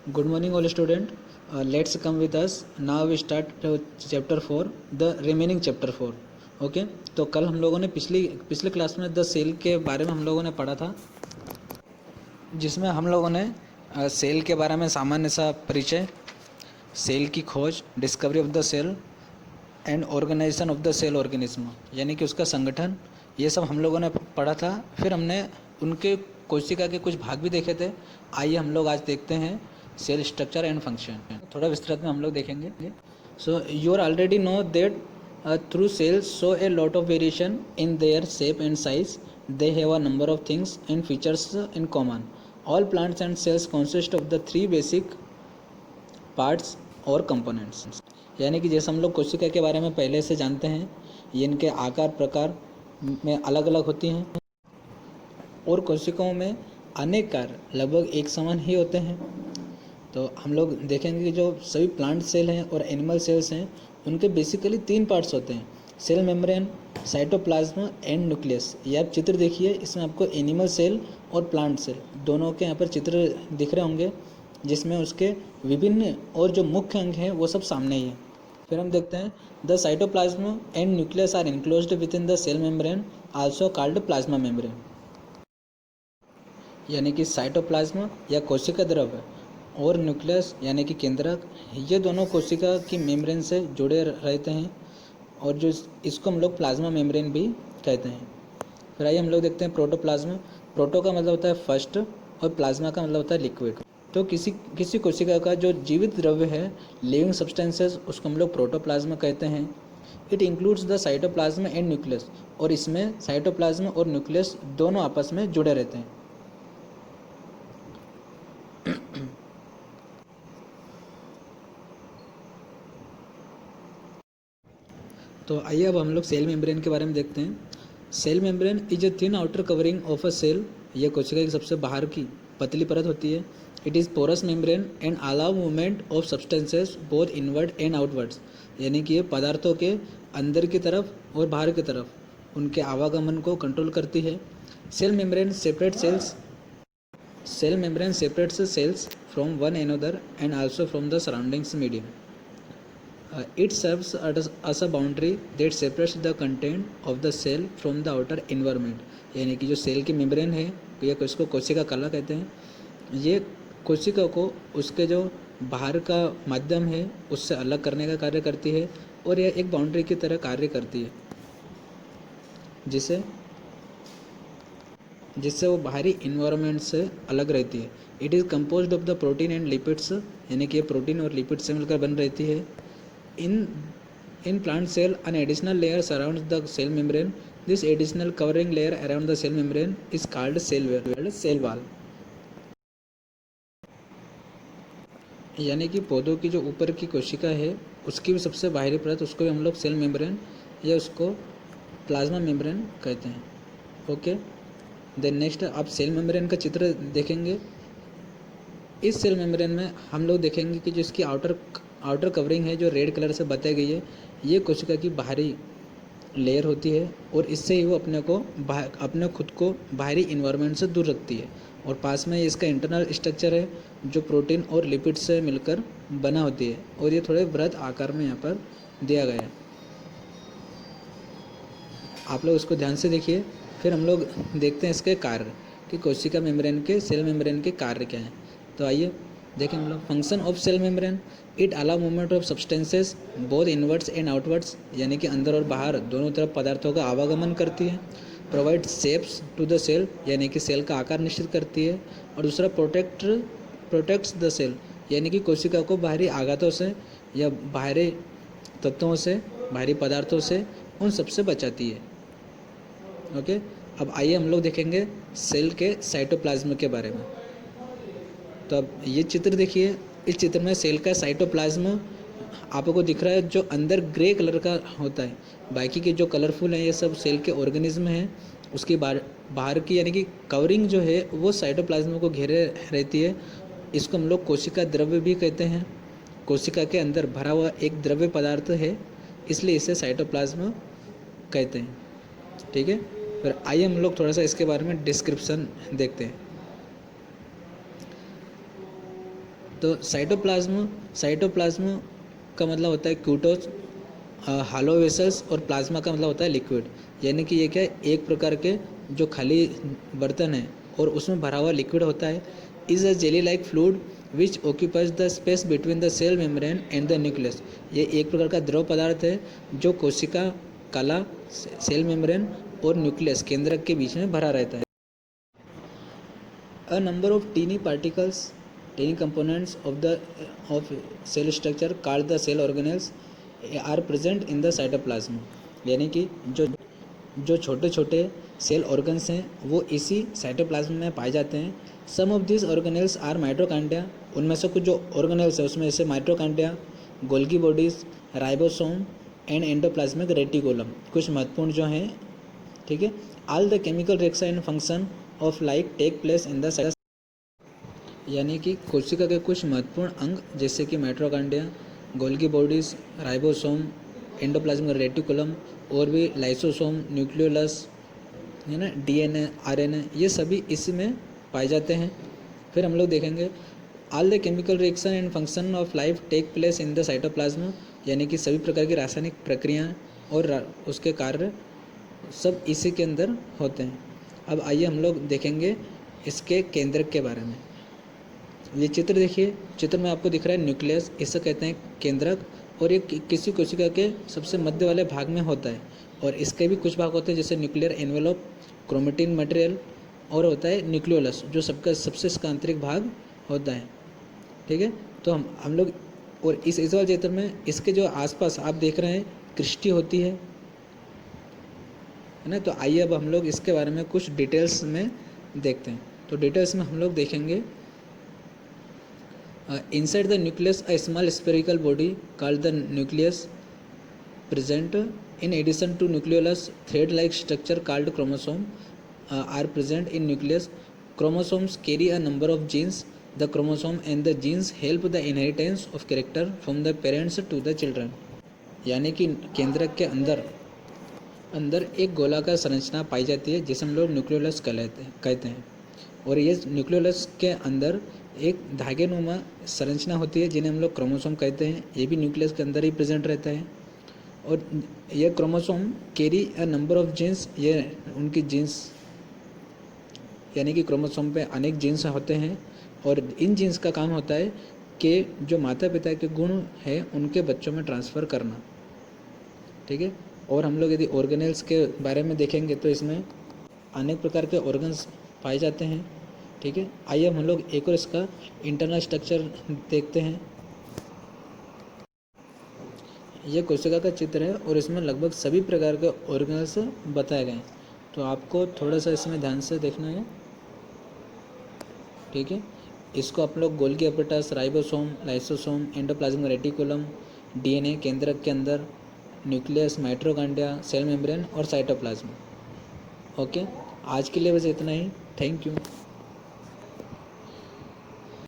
Good morning, all student. Let's come with us. Now we start chapter 4, the remaining chapter 4. Okay तो कल हम लोगों ने पिछले क्लास में द सेल के बारे में हम लोगों ने पढ़ा था, जिसमें हम लोगों ने सेल के बारे में सामान्य सा परिचय, सेल की खोज, discovery of the cell and organisation of the cell organism, यानी कि उसका संगठन, ये सब हम लोगों ने पढ़ा था। फिर हमने उनके कोशिका के कुछ भाग भी देखे थे। आइए हम लोग आज देखते हैं सेल स्ट्रक्चर एंड फंक्शन। थोड़ा विस्तृत में हम लोग देखेंगे। So you are already know that through cells show a lot of variation in their shape and size. They have a number of things and features in common. All plants and cells consist of the three basic parts or components. यानी कि जैसे हम लोग कोशिका के बारे में पहले से जानते हैं, ये इनके आकार प्रकार में अलग अलग होती हैं और कोशिकाओं में अनेक कार्य लगभग एक समान ही होते हैं। तो हम लोग देखेंगे कि जो सभी प्लांट सेल हैं और एनिमल सेल्स हैं, उनके बेसिकली 3 पार्ट्स होते हैं: cell membrane, cytoplasm and nucleus. ये आप चित्र देखिए, इसमें आपको एनिमल सेल और प्लांट सेल दोनों के यहाँ पर चित्र दिख रहे होंगे, जिसमें उसके विभिन्न और जो मुख्य अंग हैं वो सब सामने ही है। फिर हम देखते हैं the cytoplasm and nucleus are enclosed within the cell membrane, also called plasma membrane. यानी कि साइटोप्लाज्म या कोशिका द्रव्य और न्यूक्लियस यानी कि केंद्रक, ये दोनों कोशिका की मेम्ब्रेन से जुड़े रहते हैं और जो इसको हम लोग प्लाज्मा मेम्ब्रेन भी कहते हैं। फिर आइए हम लोग देखते हैं प्रोटोप्लाज्म। प्रोटो का मतलब होता है फर्स्ट और प्लाज्मा का मतलब होता है लिक्विड। तो किसी कोशिका का जो जीवित द्रव्य है, लिविंग सब्सटेंसेस, उसको हम लोग प्रोटोप्लाज्म कहते हैं। It includes the cytoplasm and nucleus, और इसमें साइटोप्लाज्म और न्यूक्लियस दोनों आपस में जुड़े रहते हैं। तो आइए अब हम लोग सेल मेम्ब्रेन के बारे में देखते हैं। Cell membrane is a thin outer covering of a cell. यह कोशिका की सबसे बाहर की पतली परत होती है। It is porous membrane and allow movement of substances both inward and outwards, यानी कि ये पदार्थों के अंदर की तरफ और बाहर की तरफ उनके आवागमन को कंट्रोल करती है। Cell membrane separates cells from one another and also from the surroundings medium. It serves as a boundary that separates the content of the cell from the outer environment. यानी कि जो सेल की membrane है, या इसको कोशिका कला कहते हैं, ये कोशिका को उसके जो बाहर का माध्यम है उससे अलग करने का कार्य करती है, और यह एक बाउंड्री की तरह कार्य करती है, जिससे वो बाहरी इन्वायरमेंट से अलग रहती है। It is composed of the protein and lipids, यानी कि ये प्रोटीन और लिपिड से मिलकर बन रहती है। In plant cell, an additional layer surrounds the cell membrane. This additional covering layer around the cell membrane is called cell wall. यानी कि पौधों की जो ऊपर की कोशिका है, उसकी भी सबसे बाहरी परत, उसको भी हम लोग सेल मेम्ब्रेन या उसको प्लाज्मा मेम्ब्रेन कहते हैं। ओके, देन नेक्स्ट आप सेल मेम्ब्रेन का चित्र देखेंगे। इस सेल मेम्ब्रेन में हम लोग देखेंगे कि जो इसकी आउटर कवरिंग है, जो रेड कलर से बताई गई है, ये कोशिका की बाहरी लेयर होती है, और इससे ही वो अपने खुद को बाहरी इन्वायरमेंट से दूर रखती है। और पास में इसका इंटरनल स्ट्रक्चर है, जो प्रोटीन और लिपिड से मिलकर बना होती है, और ये थोड़े वृत्त आकार में यहाँ पर दिया गया है। आप लोग इसको ध्यान से देखिए। फिर हम लोग देखते हैं इसके कार्य कि कोशिका मेम्ब्रेन के, सेल मेम्ब्रेन के कार्य क्या हैं। तो आइए देखें हम लोग। Function of cell membrane, it allow movement of substances both inwards and outwards, यानी कि अंदर और बाहर दोनों तरफ पदार्थों का आवागमन करती है। Provide shapes to the cell, यानी कि सेल का आकार निश्चित करती है। और दूसरा प्रोटेक्ट्स द सेल, यानी कि कोशिका को बाहरी आघातों से या बाहरी तत्वों से, बाहरी पदार्थों से, उन सबसे बचाती है। ओके, अब आइए हम लोग देखेंगे सेल के साइटोप्लाज्म के बारे में। तो अब ये चित्र देखिए। इस चित्र में सेल का साइटोप्लाज्म आपको दिख रहा है, जो अंदर ग्रे कलर का होता है। बाकी के जो कलरफुल हैं, ये सब सेल के ऑर्गेनिज्म हैं। उसकी बाहर की यानी कि कवरिंग जो है वो साइटोप्लाज्म को घेरे रहती है। इसको हम लोग कोशिका द्रव्य भी कहते हैं। कोशिका के अंदर भरा हुआ एक द्रव्य पदार्थ है, इसलिए इसे साइटोप्लाज्म कहते हैं। ठीक है, फिर आइए हम लोग थोड़ा सा इसके बारे में डिस्क्रिप्शन देखते हैं। तो साइटोप्लाज्म का मतलब होता है क्यूटोस, हालो वेसल्स, और प्लाज्मा का मतलब होता है लिक्विड। यानी कि ये क्या है, एक प्रकार के जो खाली बर्तन है और उसमें भरा हुआ लिक्विड होता है। Is a jelly like fluid which occupies the space between the cell membrane and the nucleus. ये एक प्रकार का द्रव पदार्थ है जो कोशिका, कला, सेल मेम्ब्रेन और न्यूक्लियस केंद्रक के बीच में भरा रहता है। A number of tiny components of cell structure called the cell organelles are present in the cytoplasm। यानी कि जो छोटे छोटे सेल ऑर्गन्स हैं वो इसी साइटोप्लाज्म में पाए जाते हैं। Some of this organelles are mitochondria. उनमें से कुछ जो ऑर्गेनेल्स है उसमें से mitochondria, Golgi bodies, ribosome and endoplasmic reticulum कुछ महत्वपूर्ण जो हैं। ठीक है, all the chemical reaction and function of life take place in the cytoplasm. यानी कि कोशिका के कुछ महत्वपूर्ण अंग जैसे कि mitochondria, Golgi bodies, ribosome, endoplasmic reticulum और भी लाइसोसोम, न्यूक्लियोलस, है ना, डीएनए, आरएनए, ये सभी इसमें पाए जाते हैं। फिर हम लोग देखेंगे all the chemical reaction and function of life take place in the cytoplasm. यानी कि सभी प्रकार की रासायनिक प्रक्रियाएं और उसके कार्य सब इसी के अंदर होते हैं। अब आइए हम लोग देखेंगे इसके केंद्रक के बारे में। ये चित्र देखिए, चित्र में आपको दिख रहा है न्यूक्लियस, इसे कहते हैं केंद्रक, और ये किसी कोशिका के सबसे मध्य वाले भाग में होता है। और इसके भी कुछ भाग होते हैं जैसे न्यूक्लियर एनवेलोप, क्रोमेटिन मटेरियल, और होता है न्यूक्लियोलस जो सबसे इसका आंतरिक भाग होता है। ठीक है, तो हम लोग और इस वाले चित्र में इसके जो आसपास आप देख रहे हैं क्रिस्टी होती है ना। तो आइए अब हम लोग इसके बारे में कुछ डिटेल्स में देखते हैं। तो डिटेल्स में हम लोग देखेंगे inside the nucleus a small spherical body called the nucleus present. In addition to nucleolus, thread like structure called chromosome are present in nucleus. Chromosomes carry a number of genes. The chromosome and the genes help the inheritance of character from the parents to the children। यानी कि केंद्रक के अंदर एक गोलाकार संरचना पाई जाती है जिसे हम लोग न्यूक्लियोलस कहते हैं। और ये न्यूक्लियोलस के अंदर एक धागेनुमा संरचना होती है जिन्हें हम लोग क्रोमोसोम कहते हैं। ये भी न्यूक्लियस के अंदर ही प्रेजेंट रहता है। और यह chromosome carry a number of genes, ये उनकी जीन्स, यानी कि क्रोमोसोम पे अनेक जीन्स होते हैं। और इन जीन्स का काम होता है कि जो माता पिता के गुण है उनके बच्चों में ट्रांसफ़र करना। ठीक है, और हम लोग यदि ऑर्गेनेल्स के बारे में देखेंगे तो इसमें अनेक प्रकार के ऑर्गन्स पाए जाते हैं। ठीक है, आइए हम लोग एक और इसका इंटरनल स्ट्रक्चर देखते हैं। यह कोशिका का चित्र है और इसमें लगभग सभी प्रकार के ऑर्गेनल्स बताए गए हैं। तो आपको थोड़ा सा इसमें ध्यान से देखना है। ठीक है, इसको आप लोग Golgi apparatus, ribosome, lysosome, endoplasmic reticulum, DNA केंद्रक के अंदर, न्यूक्लियस, माइटोकॉन्ड्रिया, सेल मेम्ब्रेन और साइटोप्लाज्म। ओके, आज के लिए बस इतना ही। Thank you.